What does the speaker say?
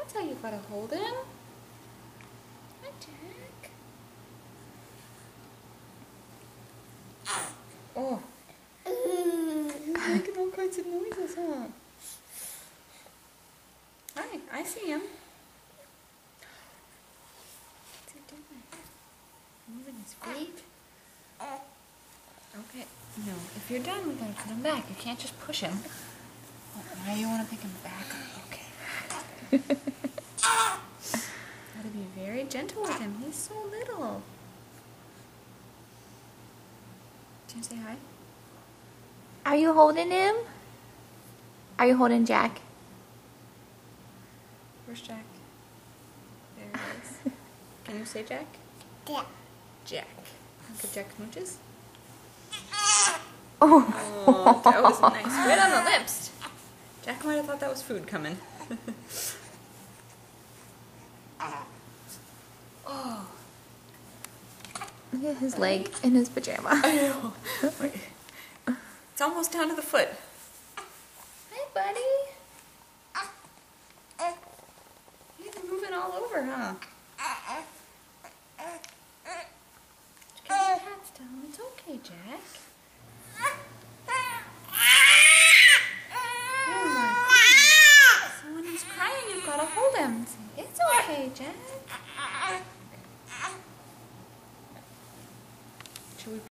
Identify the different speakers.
Speaker 1: That's how you gotta hold him. Hi, Jack. Oh. He's making all kinds of noises, huh? Hi, I see him. What's he doing? Moving his feet? Okay. No, if you're done, we gotta put him back. You can't just push him. Oh, now you want to pick him back up. Okay. Gotta be very gentle with him. He's so little. Can you say hi?
Speaker 2: Are you holding him? Are you holding Jack?
Speaker 1: Where's Jack? There he is. Can you say Jack?
Speaker 3: Yeah.
Speaker 1: Jack. Give Jack smooches?
Speaker 2: Oh,
Speaker 1: that was nice. Right on the lips. Jack might have thought that was food coming. Oh.
Speaker 2: Look at his leg in his pajama.
Speaker 1: I know. Wait. It's almost down to the foot. Hi, buddy. He's moving all over, huh? Give him pats, tell him it's okay, Jack. So when he's crying, you've got to hold him. Say, it's okay, Jack.